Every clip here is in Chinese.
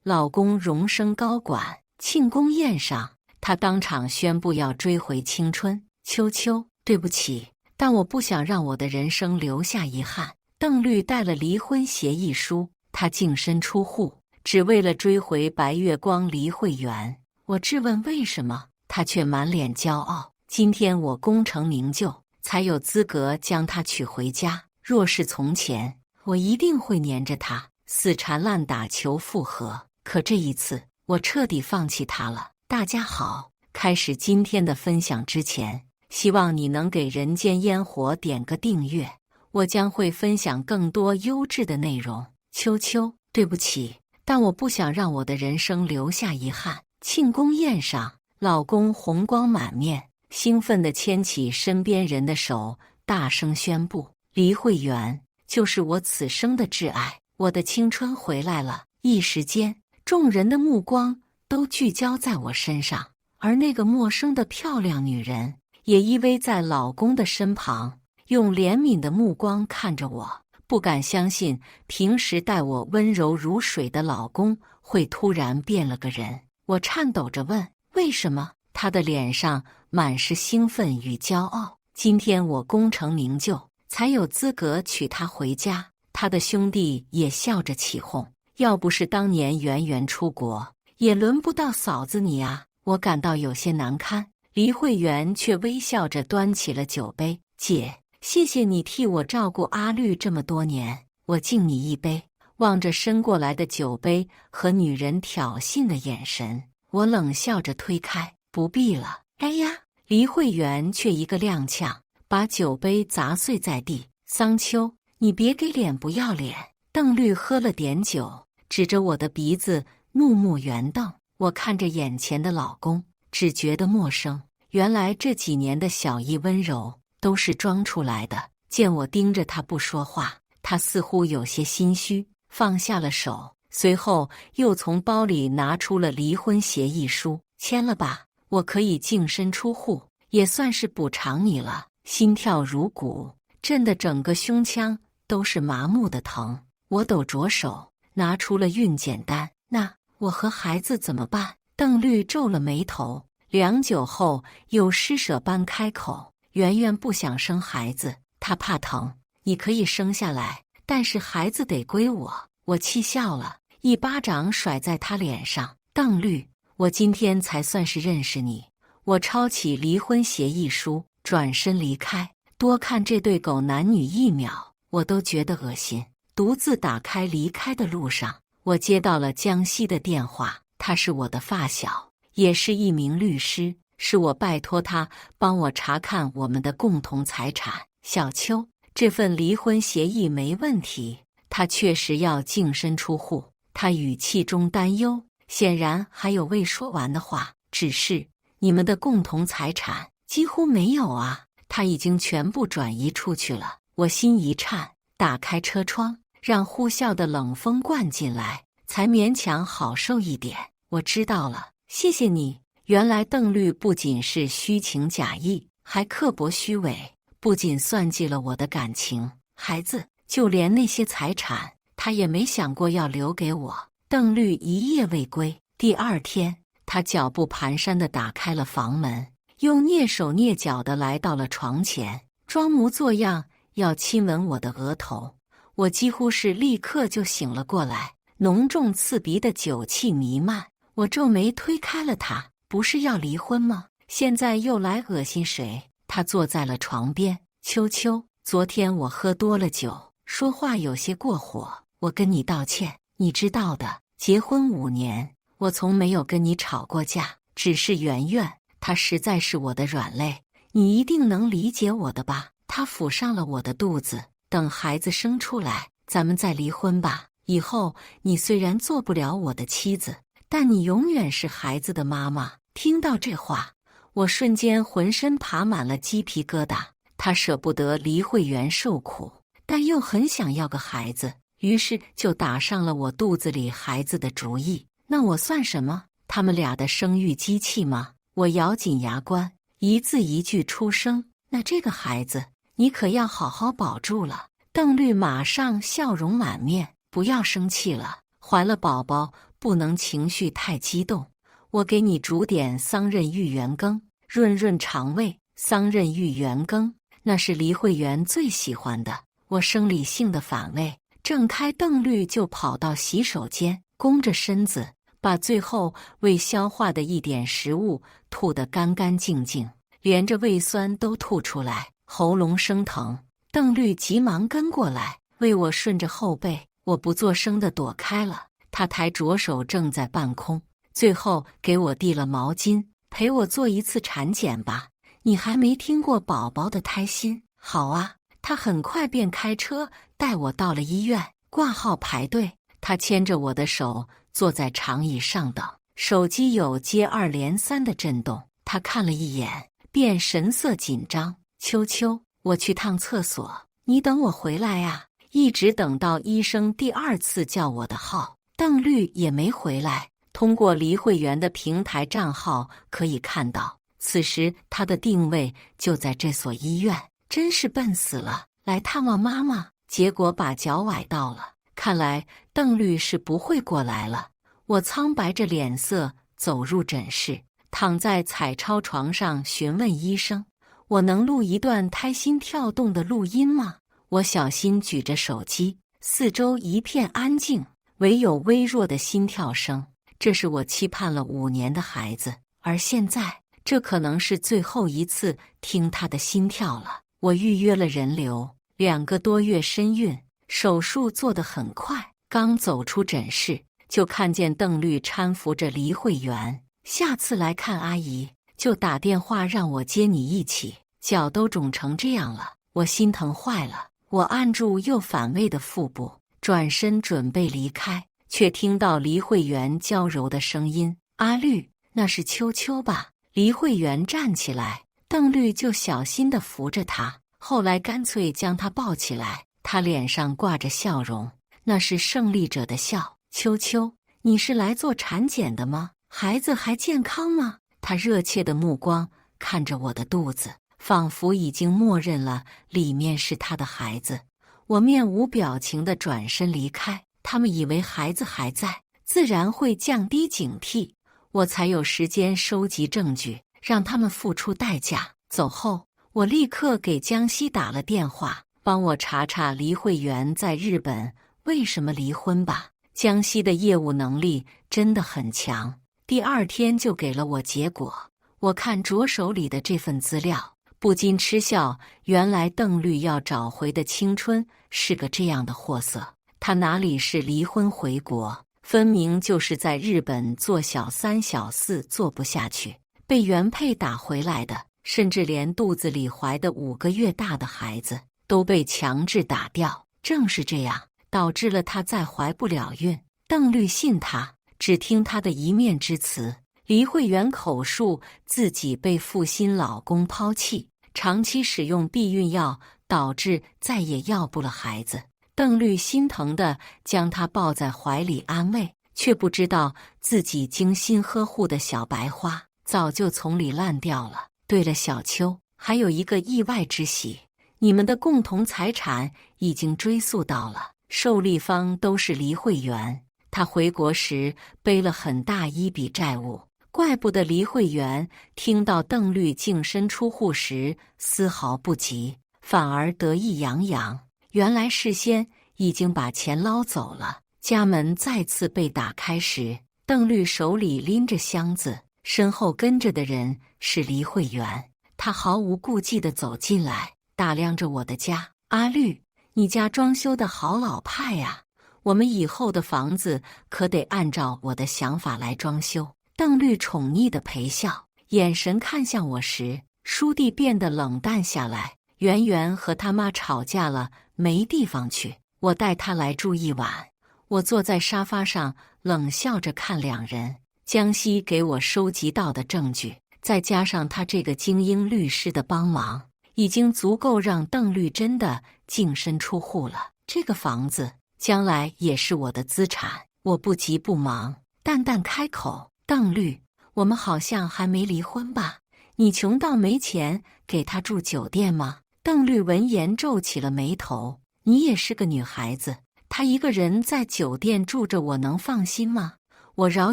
老公荣升高管，庆功宴上，他当场宣布要追回青春。秋秋，对不起，但我不想让我的人生留下遗憾。邓律带了离婚协议书，他净身出户，只为了追回白月光黎慧媛。我质问为什么，他却满脸骄傲。今天我功成名就，才有资格将她娶回家。若是从前，我一定会黏着她，死缠烂打求复合。可这一次，我彻底放弃她了。大家好，开始今天的分享之前，希望你能给人间烟火点个订阅，我将会分享更多优质的内容。秋秋，对不起，但我不想让我的人生留下遗憾。庆功宴上，老公红光满面，兴奋地牵起身边人的手，大声宣布：黎慧媛就是我此生的挚爱，我的青春回来了。一时间，众人的目光都聚焦在我身上，而那个陌生的漂亮女人也依偎在老公的身旁，用怜悯的目光看着我，不敢相信平时待我温柔如水的老公会突然变了个人。我颤抖着问：为什么？他的脸上满是兴奋与骄傲。今天我功成名就，才有资格娶她回家。他的兄弟也笑着起哄：要不是当年圆圆出国，也轮不到嫂子你啊。我感到有些难堪，黎慧媛却微笑着端起了酒杯：姐，谢谢你替我照顾阿绿这么多年，我敬你一杯。望着伸过来的酒杯和女人挑衅的眼神，我冷笑着推开：不必了。哎呀！黎慧媛却一个踉跄，把酒杯砸碎在地。桑丘，你别给脸不要脸！邓律喝了点酒，指着我的鼻子怒目圆瞪。我看着眼前的老公，只觉得陌生。原来这几年的小意温柔都是装出来的。见我盯着他不说话，他似乎有些心虚，放下了手，随后又从包里拿出了离婚协议书：签了吧，我可以净身出户，也算是补偿你了。心跳如鼓，震得整个胸腔都是麻木的疼。我抖着手拿出了孕检单：那我和孩子怎么办？邓律皱了眉头，良久后又施舍般开口：圆圆不想生孩子，她怕疼，你可以生下来，但是孩子得归我。我气笑了，一巴掌甩在他脸上：邓律，我今天才算是认识你。我抄起离婚协议书，转身离开。多看这对狗男女一秒，我都觉得恶心。独自打开离开的路上，我接到了江西的电话，他是我的发小，也是一名律师，是我拜托他帮我查看我们的共同财产。小秋，这份离婚协议没问题，他确实要净身出户。他语气中担忧，显然还有未说完的话。只是你们的共同财产几乎没有啊，他已经全部转移出去了。我心一颤，打开车窗，让呼啸的冷风灌进来，才勉强好受一点。我知道了，谢谢你。原来邓律不仅是虚情假意，还刻薄虚伪，不仅算计了我的感情、孩子，就连那些财产，他也没想过要留给我。邓律一夜未归，第二天，他脚步蹒跚地打开了房门，又蹑手蹑脚地来到了床前，装模作样要亲吻我的额头。我几乎是立刻就醒了过来，浓重刺鼻的酒气弥漫。我皱眉推开了他：不是要离婚吗？现在又来恶心谁？他坐在了床边：秋秋，昨天我喝多了酒，说话有些过火，我跟你道歉。你知道的，结婚5年，我从没有跟你吵过架，只是圆圆，她实在是我的软肋，你一定能理解我的吧？她抚上了我的肚子，等孩子生出来，咱们再离婚吧。以后你虽然做不了我的妻子，但你永远是孩子的妈妈。听到这话，我瞬间浑身爬满了鸡皮疙瘩。他舍不得黎慧媛受苦，但又很想要个孩子，于是就打上了我肚子里孩子的主意。那我算什么？他们俩的生育机器吗？我咬紧牙关，一字一句出声：那这个孩子，你可要好好保住了。邓律马上笑容满面：不要生气了，怀了宝宝不能情绪太激动。我给你煮点桑葚玉圆羹，润润肠胃。桑葚玉圆羹，那是黎慧媛最喜欢的。我生理性的反胃，正开，邓律就跑到洗手间，弓着身子，把最后未消化的一点食物吐得干干净净，连着胃酸都吐出来，喉咙生疼。邓律急忙跟过来，为我顺着后背。我不作声地躲开了。他抬着手正在半空，最后给我递了毛巾，陪我做一次产检吧。你还没听过宝宝的胎心？好啊。他很快便开车带我到了医院，挂号排队。他牵着我的手坐在长椅上等，手机有接二连三的震动。他看了一眼，便神色紧张。秋秋，我去趟厕所，你等我回来呀。一直等到医生第2次叫我的号，邓律也没回来。通过黎慧媛的平台账号可以看到，此时他的定位就在这所医院。真是笨死了，来探望妈妈，结果把脚崴到了。看来邓律是不会过来了。我苍白着脸色走入诊室，躺在彩超床上询问医生，我能录一段胎心跳动的录音吗？我小心举着手机，四周一片安静，唯有微弱的心跳声。这是我期盼了5年的孩子，而现在这可能是最后一次听他的心跳了。我预约了人流，2个多月身孕，手术做得很快。刚走出诊室，就看见邓律搀扶着黎慧媛。下次来看阿姨，就打电话让我接你一起。脚都肿成这样了，我心疼坏了。我按住又反胃的腹部，转身准备离开，却听到黎慧媛娇柔的声音：“阿律，那是秋秋吧？”黎慧媛站起来。邓律就小心地扶着她，后来干脆将她抱起来。她脸上挂着笑容，那是胜利者的笑。秋秋，你是来做产检的吗？孩子还健康吗？她热切的目光看着我的肚子，仿佛已经默认了里面是她的孩子。我面无表情地转身离开。他们以为孩子还在，自然会降低警惕，我才有时间收集证据，让他们付出代价。走后，我立刻给江西打了电话，帮我查查黎慧媛在日本为什么离婚吧。江西的业务能力真的很强，第2天就给了我结果。我看着手里的这份资料，不禁嗤笑，原来邓律要找回的青春是个这样的货色。他哪里是离婚回国，分明就是在日本做小3小4做不下去，被原配打回来的，甚至连肚子里怀的5个月大的孩子都被强制打掉。正是这样，导致了她再怀不了孕。邓律信他，只听他的一面之词。黎慧媛口述自己被负心老公抛弃，长期使用避孕药，导致再也要不了孩子。邓律心疼地将她抱在怀里安慰，却不知道自己精心呵护的小白花早就从里烂掉了。对了，小秋，还有一个意外之喜，你们的共同财产已经追溯到了，受利方都是黎慧媛。她回国时背了很大一笔债务，怪不得黎慧媛听到邓律净身出户时丝毫不急，反而得意洋洋。原来事先已经把钱捞走了。家门再次被打开时，邓律手里拎着箱子，身后跟着的人是黎慧媛。他毫无顾忌地走进来，打量着我的家。阿律，你家装修的好老派呀，我们以后的房子可得按照我的想法来装修。邓律宠溺地陪笑，眼神看向我时，舒娣变得冷淡下来。圆圆和他妈吵架了，没地方去，我带她来住1晚。我坐在沙发上，冷笑着看2人。江西给我收集到的证据，再加上他这个精英律师的帮忙，已经足够让邓律真的净身出户了。这个房子将来也是我的资产。我不急不忙，淡淡开口：“邓律，我们好像还没离婚吧？你穷到没钱给他住酒店吗？”邓律闻言皱起了眉头：“你也是个女孩子，她一个人在酒店住着，我能放心吗？我饶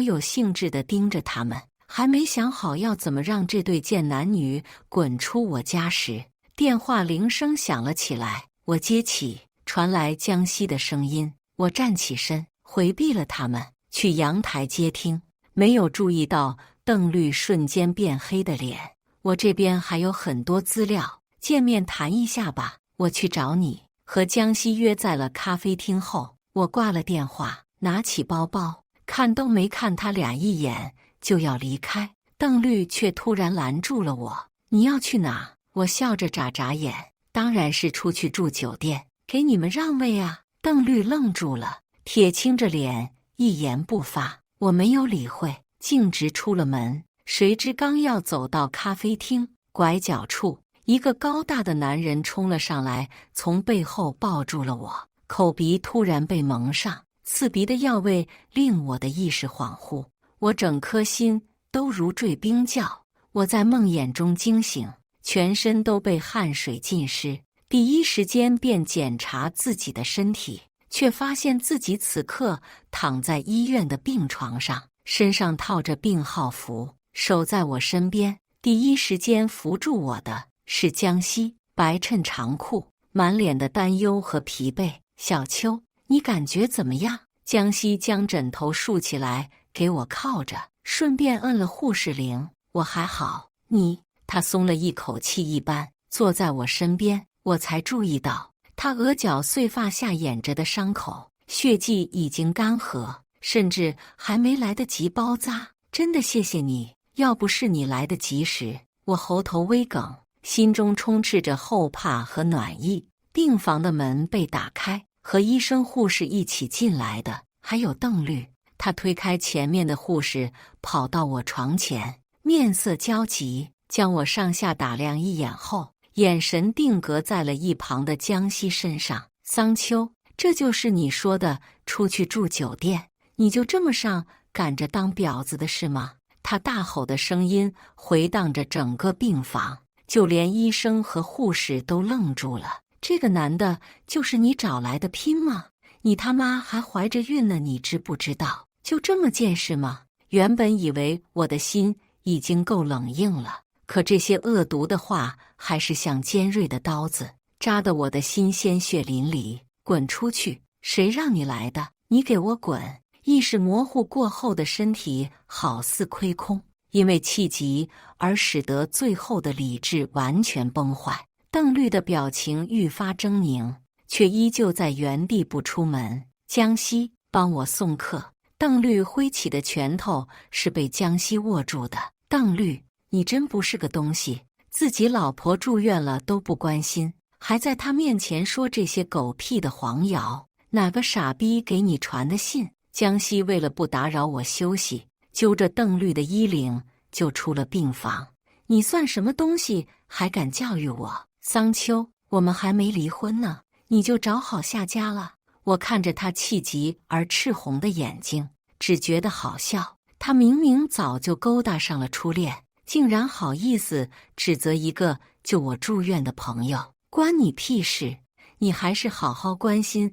有兴致地盯着他们，还没想好要怎么让这对贱男女滚出我家时，电话铃声响了起来。我接起，传来江西的声音。我站起身，回避了他们，去阳台接听，没有注意到邓律瞬间变黑的脸。我这边还有很多资料，见面谈一下吧。我去找你。和江西约在了咖啡厅后，我挂了电话，拿起包包，看都没看他俩一眼就要离开。邓律却突然拦住了我。你要去哪？我笑着眨眨眼，当然是出去住酒店，给你们让位啊。邓律愣住了，铁青着脸，一言不发。我没有理会，径直出了门。谁知刚要走到咖啡厅拐角处，一个高大的男人冲了上来，从背后抱住了我，口鼻突然被蒙上，刺鼻的药味令我的意识恍惚，我整颗心都如坠冰窖。我在梦魇中惊醒，全身都被汗水浸湿，第一时间便检查自己的身体，却发现自己此刻躺在医院的病床上，身上套着病号服。守在我身边，第一时间扶住我的是江西，白衬长裤，满脸的担忧和疲惫。小秋，你感觉怎么样？江西将枕头竖起来给我靠着，顺便摁了护士铃。我还好，你？他松了一口气一般，坐在我身边。我才注意到他额角碎发下掩着的伤口，血迹已经干涸，甚至还没来得及包扎。真的谢谢你，要不是你来得及时。我喉头微哽，心中充斥着后怕和暖意。病房的门被打开，和医生护士一起进来的还有邓律。他推开前面的护士，跑到我床前，面色焦急，将我上下打量一眼后，眼神定格在了一旁的江西身上。桑丘，这就是你说的出去住酒店？你就这么上赶着当婊子的是吗？他大吼的声音回荡着整个病房，就连医生和护士都愣住了。这个男的就是你找来的姘吗？你他妈还怀着孕呢，你知不知道？就这么见识吗？原本以为我的心已经够冷硬了，可这些恶毒的话还是像尖锐的刀子，扎得我的心鲜血淋漓。滚出去！谁让你来的？你给我滚！意识模糊过后的身体好似亏空，因为气急而使得最后的理智完全崩坏。邓律的表情愈发狰狞，却依旧在原地不出门。江西，帮我送客。邓律挥起的拳头是被江西握住的。邓律，你真不是个东西，自己老婆住院了都不关心，还在他面前说这些狗屁的黄谣。哪个傻逼给你传的信？江西为了不打扰我休息，揪着邓律的衣领就出了病房。你算什么东西，还敢教育我？桑丘，我们还没离婚呢，你就找好下家了？我看着他气急而赤红的眼睛，只觉得好笑。他明明早就勾搭上了初恋，竟然好意思指责一个救我住院的朋友，关你屁事？你还是好好关心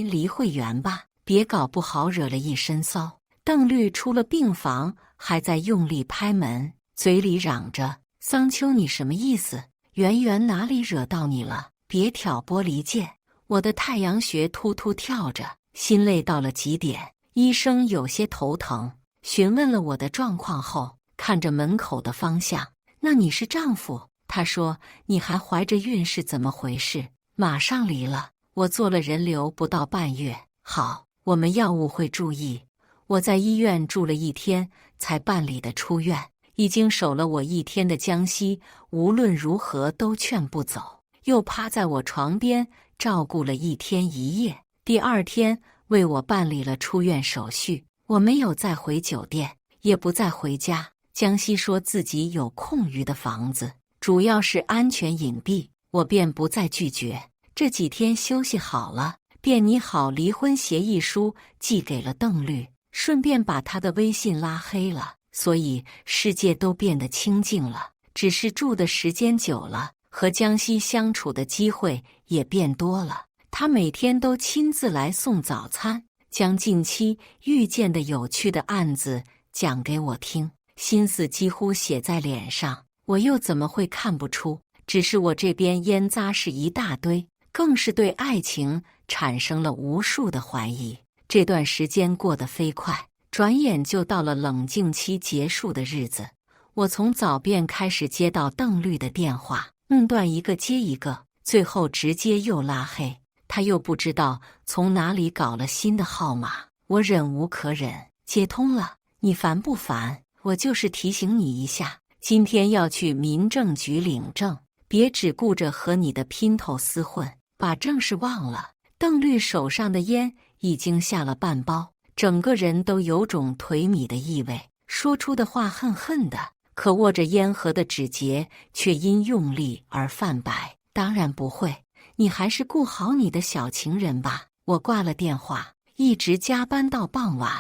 黎慧媛吧，别搞不好惹了一身骚。邓律出了病房，还在用力拍门，嘴里嚷着：桑丘，你什么意思？圆圆哪里惹到你了？别挑拨离间。我的太阳穴突突跳着，心累到了极点。医生有些头疼，询问了我的状况后，看着门口的方向：那你是丈夫？他说你还怀着孕是怎么回事？马上离了，我做了人流不到半月。好，我们药物会注意。我在医院住了1天才办理的出院，已经守了我1天的江西无论如何都劝不走，又趴在我床边照顾了1天1夜。第2天为我办理了出院手续，我没有再回酒店，也不再回家。江西说自己有空余的房子，主要是安全隐蔽，我便不再拒绝。这几天休息好了，便拟好离婚协议书寄给了邓律，顺便把他的微信拉黑了。所以世界都变得清静了，只是住的时间久了，和江西相处的机会也变多了。他每天都亲自来送早餐，将近期遇见的有趣的案子讲给我听，心思几乎写在脸上，我又怎么会看不出？只是我这边烟渣是一大堆，更是对爱情产生了无数的怀疑。这段时间过得飞快，转眼就到了冷静期结束的日子。我从早便开始接到邓律的电话，断一个接一个，最后直接又拉黑。他又不知道从哪里搞了新的号码，我忍无可忍，接通了。你烦不烦？我就是提醒你一下，今天要去民政局领证，别只顾着和你的姘头厮混，把正事忘了。邓律手上的烟已经下了半包，整个人都有种颓靡的意味，说出的话恨恨的，可握着烟盒的指节却因用力而泛白。当然不会，你还是顾好你的小情人吧。我挂了电话，一直加班到傍晚，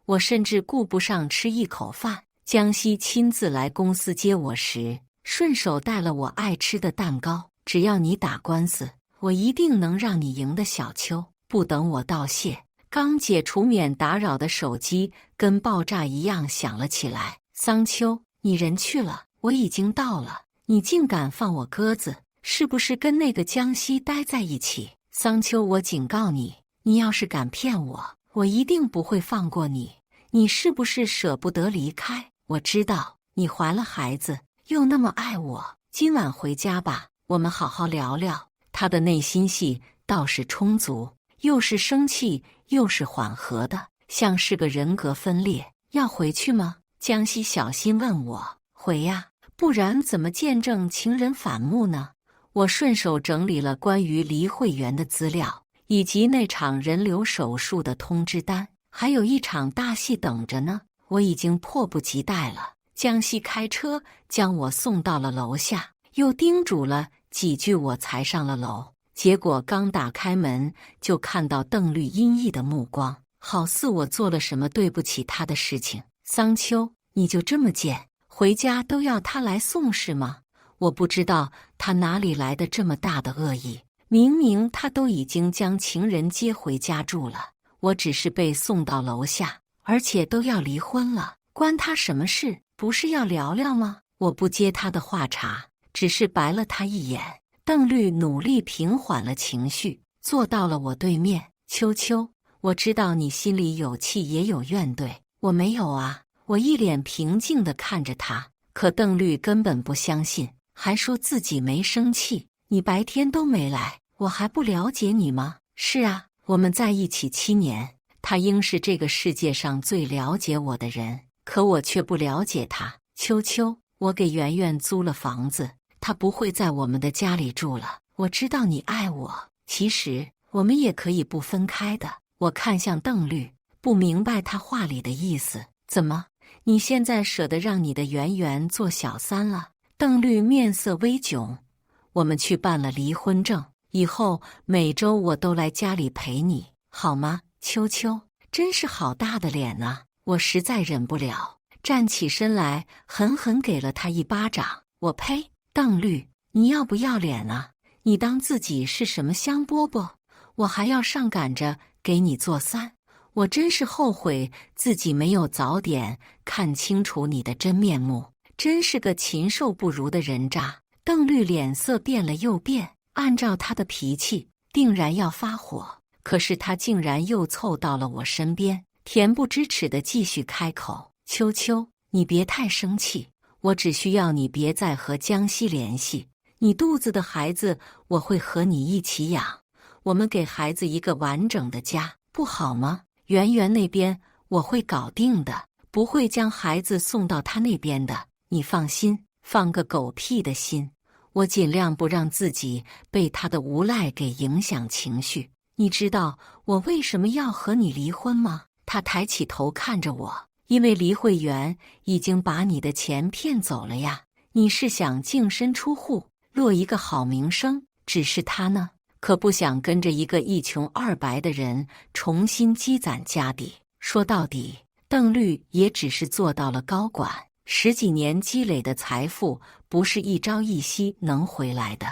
我甚至顾不上吃一口饭。江西亲自来公司接我时，顺手带了我爱吃的蛋糕。只要你打官司，我一定能让你赢的。小秋不等我道谢，刚解除免打扰的手机跟爆炸一样响了起来。桑丘，你人去了，我已经到了，你竟敢放我鸽子，是不是跟那个江西待在一起？桑丘，我警告你，你要是敢骗我，我一定不会放过你。你是不是舍不得离开？我知道你怀了孩子，又那么爱我，今晚回家吧，我们好好聊聊。他的内心戏倒是充足，又是生气又是缓和的，像是个人格分裂。要回去吗？江西小心问我。回呀，不然怎么见证情人反目呢？我顺手整理了关于黎慧媛的资料，以及那场人流手术的通知单，还有一场大戏等着呢。我已经迫不及待了。江西开车将我送到了楼下，又叮嘱了几句，我才上了楼。结果刚打开门，就看到邓律阴翳的目光，好似我做了什么对不起他的事情。桑丘，你就这么贱，回家都要他来送是吗？我不知道他哪里来的这么大的恶意，明明他都已经将情人接回家住了，我只是被送到楼下，而且都要离婚了，关他什么事？不是要聊聊吗？我不接他的话茬，只是白了他一眼。邓律努力平缓了情绪，坐到了我对面。秋秋，我知道你心里有气也有怨怼，我没有啊。我一脸平静地看着他，可邓律根本不相信，还说自己没生气。你白天都没来，我还不了解你吗？是啊，我们在一起7年，他应是这个世界上最了解我的人，可我却不了解他。秋秋，我给圆圆租了房子，她不会在我们的家里住了。我知道你爱我，其实我们也可以不分开的。我看向邓律，不明白他话里的意思。怎么，你现在舍得让你的圆圆做小三了？邓律面色微窘。我们去办了离婚证，以后每周我都来家里陪你，好吗？秋秋，真是好大的脸啊！我实在忍不了，站起身来，狠狠给了他一巴掌。我呸！邓律，你要不要脸啊？你当自己是什么香饽饽？我还要上赶着给你做三。我真是后悔自己没有早点看清楚你的真面目，真是个禽兽不如的人渣。邓律脸色变了又变，按照他的脾气，定然要发火，可是他竟然又凑到了我身边，恬不知耻地继续开口：秋秋，你别太生气，我只需要你别再和江西联系，你肚子的孩子我会和你一起养，我们给孩子一个完整的家，不好吗？圆圆那边我会搞定的，不会将孩子送到他那边的，你放心。放个狗屁的心！我尽量不让自己被他的无赖给影响情绪。你知道我为什么要和你离婚吗？他抬起头看着我，因为黎慧媛已经把你的钱骗走了呀。你是想净身出户，落一个好名声，只是他呢，可不想跟着一个一穷二白的人重新积攒家底。说到底，邓律也只是做到了高管，10几年积累的财富不是一朝一夕能回来的，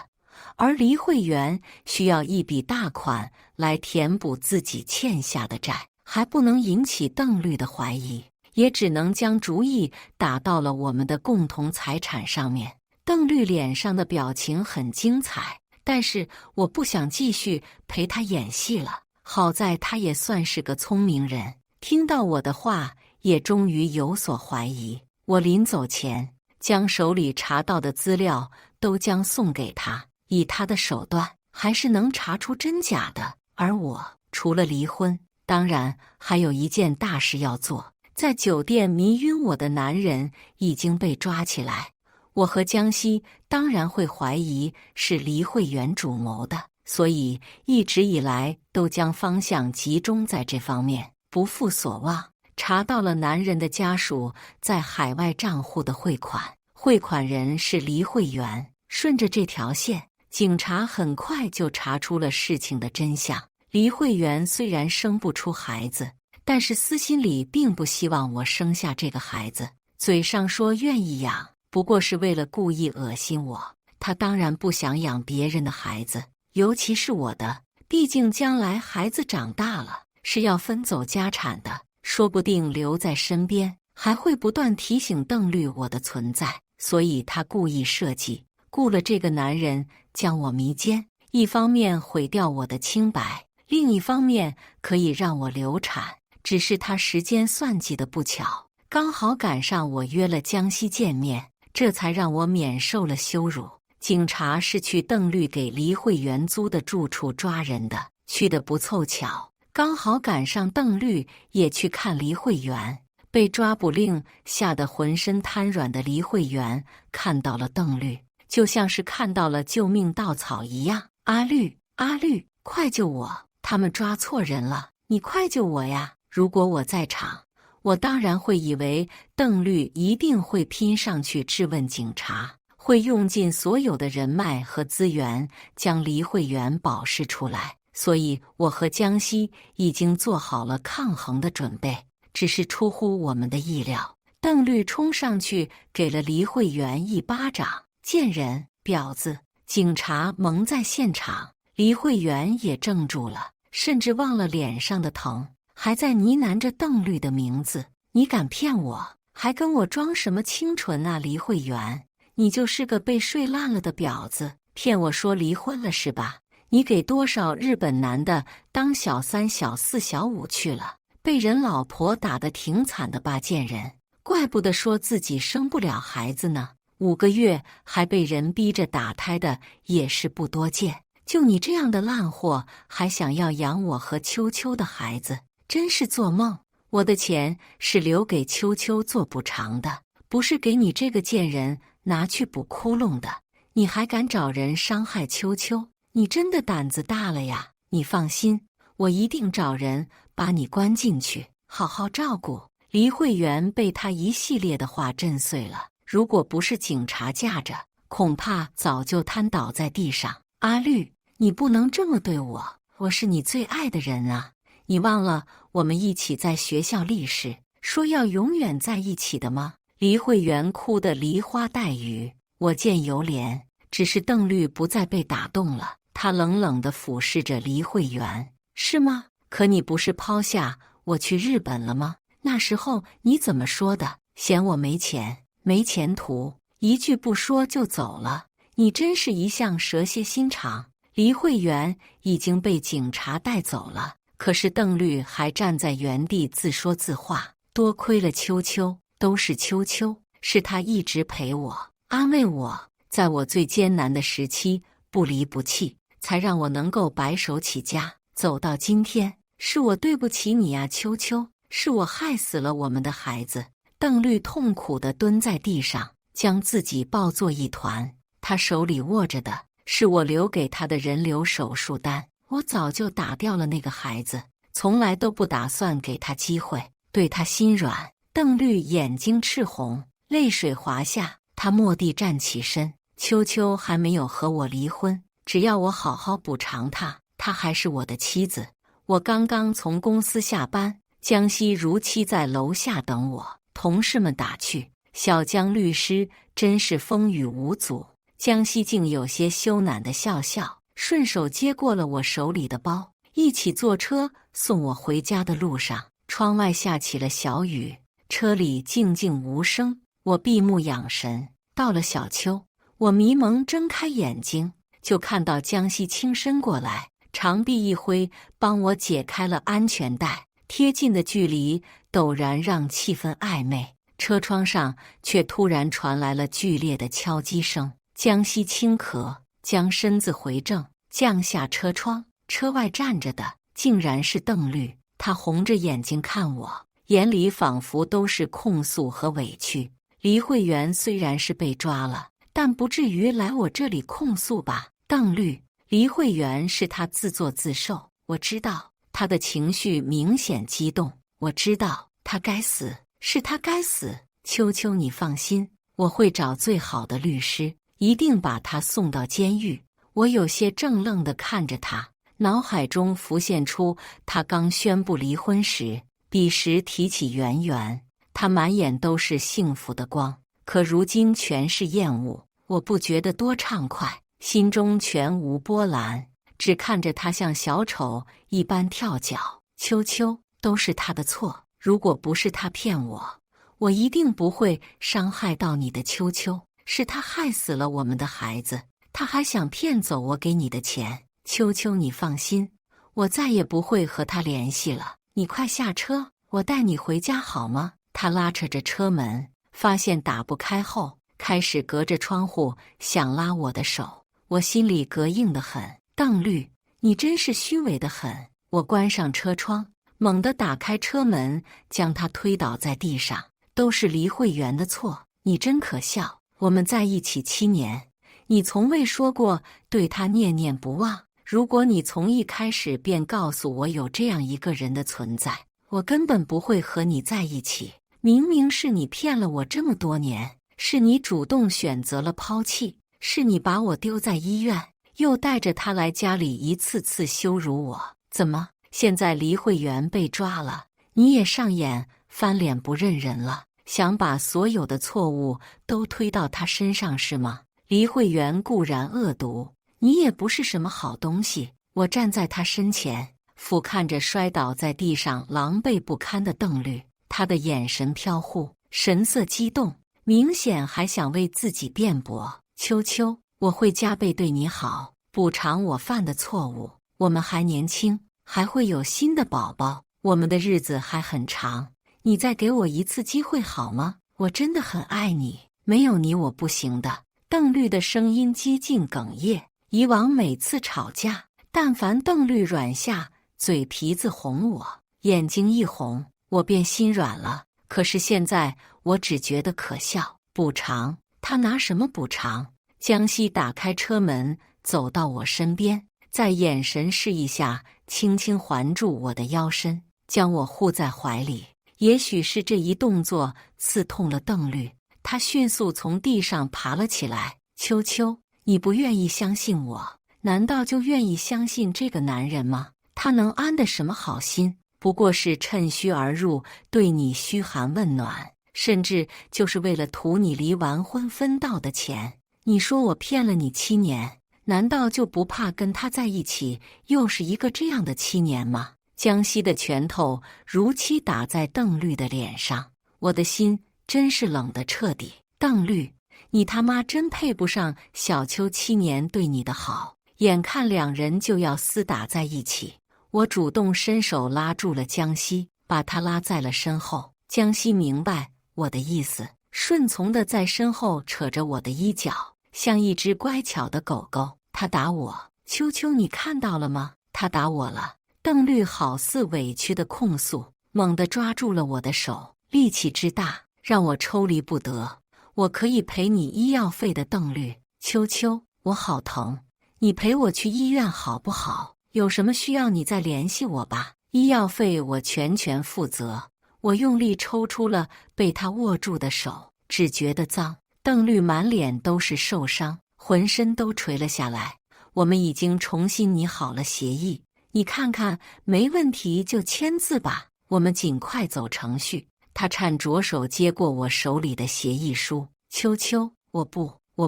而黎慧媛需要一笔大款来填补自己欠下的债。还不能引起邓律的怀疑，也只能将主意打到了我们的共同财产上面。邓律脸上的表情很精彩，但是我不想继续陪他演戏了。好在他也算是个聪明人，听到我的话，也终于有所怀疑。我临走前，将手里查到的资料都将送给他，以他的手段，还是能查出真假的。而我除了离婚，当然还有一件大事要做。在酒店迷晕我的男人已经被抓起来，我和江西当然会怀疑是黎慧媛主谋的，所以一直以来都将方向集中在这方面，不负所望，查到了男人的家属在海外账户的汇款，汇款人是黎慧媛。顺着这条线，警察很快就查出了事情的真相。黎慧媛虽然生不出孩子，但是私心里并不希望我生下这个孩子，嘴上说愿意养，不过是为了故意恶心我。她当然不想养别人的孩子，尤其是我的，毕竟将来孩子长大了是要分走家产的，说不定留在身边还会不断提醒邓律我的存在，所以她故意设计雇了这个男人将我迷奸，一方面毁掉我的清白，另一方面可以让我流产。只是他时间算计的不巧，刚好赶上我约了江西见面，这才让我免受了羞辱。警察是去邓律给黎慧媛租的住处抓人的，去的不凑巧，刚好赶上邓律也去看黎慧媛。被抓捕令吓得浑身瘫软的黎慧媛看到了邓律，就像是看到了救命稻草一样。阿律，阿律，快救我！他们抓错人了，你快救我呀！如果我在场，我当然会以为邓律一定会拼上去质问警察，会用尽所有的人脉和资源将黎慧媛保释出来。所以我和江西已经做好了抗衡的准备，只是出乎我们的意料，邓律冲上去给了黎慧媛一巴掌。贱人，婊子！警察蒙在现场，黎慧媛也怔住了，甚至忘了脸上的疼，还在呢喃着邓律的名字。你敢骗我，还跟我装什么清纯啊？黎慧媛，你就是个被睡烂了的婊子，骗我说离婚了是吧？你给多少日本男的当小三、小四、小五去了，被人老婆打得挺惨的吧？贱人，怪不得说自己生不了孩子呢，5个月还被人逼着打胎的也是不多见。就你这样的烂货，还想要养我和秋秋的孩子，真是做梦！我的钱是留给秋秋做补偿的，不是给你这个贱人拿去补窟窿的。你还敢找人伤害秋秋，你真的胆子大了呀！你放心，我一定找人把你关进去，好好照顾。黎慧媛被他一系列的话震碎了，如果不是警察架着，恐怕早就瘫倒在地上。阿律，你不能这么对我，我是你最爱的人啊！你忘了我们一起在学校立誓，说要永远在一起的吗？黎慧媛哭得梨花带雨，我见犹怜。只是邓律不再被打动了，他冷冷地俯视着黎慧媛，是吗？可你不是抛下我去日本了吗？那时候你怎么说的？嫌我没钱、没前途，一句不说就走了。你真是一向蛇蝎心肠。黎慧媛已经被警察带走了，可是邓律还站在原地自说自话。多亏了秋秋，都是秋秋，是他一直陪我、安慰我，在我最艰难的时期不离不弃，才让我能够白手起家，走到今天。是我对不起你啊，秋秋，是我害死了我们的孩子。邓律痛苦地蹲在地上，将自己抱作一团。他手里握着的是我留给他的人流手术单，我早就打掉了那个孩子，从来都不打算给他机会，对他心软。邓律眼睛赤红，泪水滑下，他蓦地站起身。秋秋还没有和我离婚，只要我好好补偿他，她还是我的妻子。我刚刚从公司下班，江西如期在楼下等我，同事们打趣：小江律师真是风雨无阻。江西竟有些羞赧的笑笑，顺手接过了我手里的包，一起坐车送我回家的路上，窗外下起了小雨，车里静静无声。我闭目养神，到了小丘，我迷蒙睁开眼睛，就看到江西轻伸过来，长臂一挥，帮我解开了安全带。贴近的距离陡然让气氛暧昧，车窗上却突然传来了剧烈的敲击声。江西轻咳，将身子回正，降下车窗。车外站着的竟然是邓律，他红着眼睛看我，眼里仿佛都是控诉和委屈。黎慧媛虽然是被抓了，但不至于来我这里控诉吧？邓律，黎慧媛是他自作自受，我知道他的情绪明显激动，我知道他该死，是他该死。秋秋，你放心，我会找最好的律师，一定把他送到监狱。我有些怔愣地看着他，脑海中浮现出他刚宣布离婚时，彼时提起圆圆，他满眼都是幸福的光，可如今全是厌恶。我不觉得多畅快，心中全无波澜，只看着他像小丑一般跳脚。秋秋，都是他的错，如果不是他骗我，我一定不会伤害到你的。秋秋，是他害死了我们的孩子，他还想骗走我给你的钱。秋秋，你放心，我再也不会和他联系了。你快下车，我带你回家好吗？他拉扯着车门，发现打不开后，开始隔着窗户想拉我的手，我心里膈应得很。邓律，你真是虚伪得很。我关上车窗，猛地打开车门，将他推倒在地上。都是黎慧媛的错，你真可笑。我们在一起7年，你从未说过对他念念不忘。如果你从一开始便告诉我有这样一个人的存在，我根本不会和你在一起。明明是你骗了我这么多年，是你主动选择了抛弃，是你把我丢在医院，又带着他来家里一次次羞辱我。怎么，现在黎慧媛被抓了，你也上演翻脸不认人了，想把所有的错误都推到他身上是吗？黎慧媛固然恶毒，你也不是什么好东西。我站在他身前，俯瞰着摔倒在地上狼狈不堪的邓律，他的眼神飘忽，神色激动，明显还想为自己辩驳。秋秋，我会加倍对你好，补偿我犯的错误。我们还年轻，还会有新的宝宝，我们的日子还很长，你再给我一次机会好吗？我真的很爱你，没有你我不行的。邓律的声音几近哽咽，以往每次吵架，但凡邓律软下，嘴皮子哄我，眼睛一红，我便心软了。可是现在我只觉得可笑。补偿？他拿什么补偿？江西打开车门，走到我身边，在眼神示意下，轻轻环住我的腰身，将我护在怀里。也许是这一动作刺痛了邓律，他迅速从地上爬了起来。秋秋，你不愿意相信我，难道就愿意相信这个男人吗？他能安得什么好心？不过是趁虚而入，对你嘘寒问暖，甚至就是为了图你离完婚分到的钱。你说我骗了你7年，难道就不怕跟他在一起又是一个这样的7年吗？江西的拳头如期打在邓律的脸上，我的心真是冷得彻底。邓律，你他妈真配不上小秋7年对你的好。眼看两人就要厮打在一起，我主动伸手拉住了江西，把他拉在了身后。江西明白我的意思，顺从地在身后扯着我的衣角，像一只乖巧的狗狗。他打我，秋秋，你看到了吗？他打我了。邓律好似委屈的控诉，猛地抓住了我的手，力气之大，让我抽离不得。我可以赔你医药费的，邓律。秋秋，我好疼，你陪我去医院好不好？有什么需要你再联系我吧，医药费我全权负责。我用力抽出了被他握住的手，只觉得脏。邓律满脸都是受伤，浑身都垂了下来。我们已经重新拟好了协议，你看看，没问题就签字吧，我们尽快走程序。他颤着手接过我手里的协议书。秋秋，我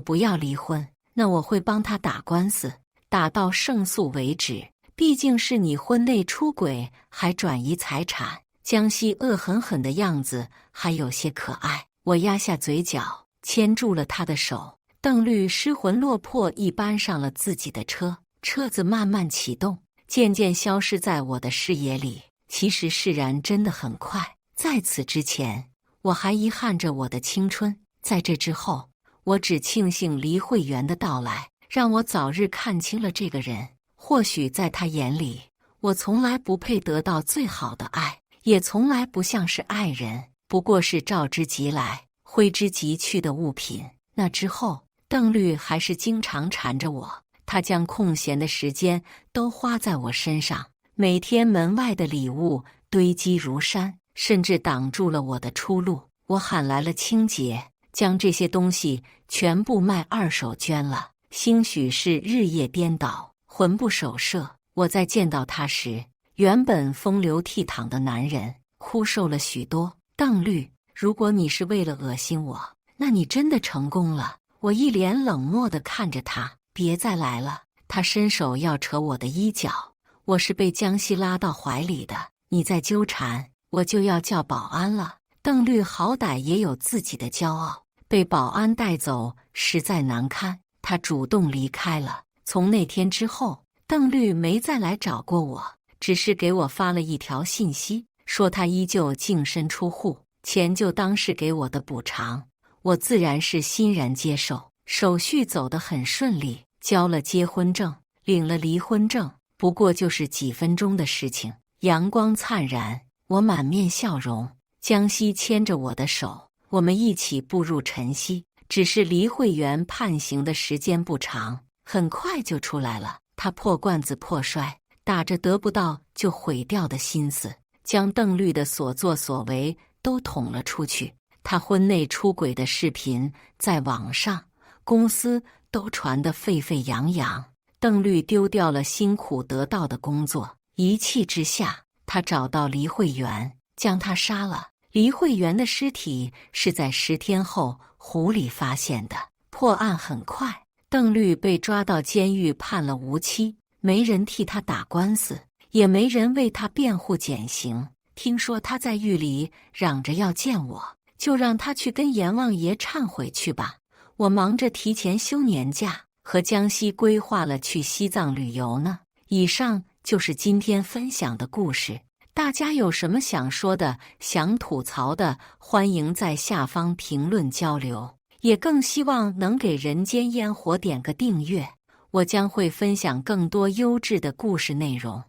不要离婚，那我会帮他打官司，打到胜诉为止，毕竟是你婚内出轨，还转移财产。江西恶狠狠的样子还有些可爱。我压下嘴角，牵住了他的手。邓律失魂落魄一般上了自己的车，车子慢慢启动，渐渐消失在我的视野里。其实释然真的很快，在此之前，我还遗憾着我的青春。在这之后，我只庆幸黎慧媛的到来，让我早日看清了这个人。或许在他眼里，我从来不配得到最好的爱，也从来不像是爱人，不过是召之即来，挥之即去的物品。那之后，邓律还是经常缠着我，他将空闲的时间都花在我身上。每天门外的礼物堆积如山，甚至挡住了我的出路。我喊来了清洁，将这些东西全部卖二手捐了。兴许是日夜颠倒，魂不守舍，我在见到他时，原本风流倜傥的男人枯瘦了许多。邓律，如果你是为了恶心我，那你真的成功了。我一脸冷漠地看着他，别再来了。他伸手要扯我的衣角，我是被江西拉到怀里的，你再纠缠，我就要叫保安了。邓律好歹也有自己的骄傲，被保安带走实在难堪，他主动离开了。从那天之后，邓律没再来找过我，只是给我发了一条信息，说他依旧净身出户，钱就当是给我的补偿。我自然是欣然接受，手续走得很顺利，交了结婚证，领了离婚证，不过就是几分钟的事情。阳光灿然，我满面笑容，江西牵着我的手，我们一起步入晨曦。只是黎慧媛判刑的时间不长，很快就出来了。他破罐子破摔，打着得不到就毁掉的心思，将邓律的所作所为都捅了出去。他婚内出轨的视频在网上，公司都传得沸沸扬扬。邓律丢掉了辛苦得到的工作，一气之下，他找到黎慧媛，将她杀了。黎慧媛的尸体是在10天后湖里发现的。破案很快，邓律被抓到监狱，判了无期。没人替他打官司，也没人为他辩护减刑。听说他在狱里嚷着要见我，就让他去跟阎王爷忏悔去吧。我忙着提前休年假，和江西规划了去西藏旅游呢。以上就是今天分享的故事，大家有什么想说的、想吐槽的，欢迎在下方评论交流。也更希望能给人间烟火点个订阅，我将会分享更多优质的故事内容。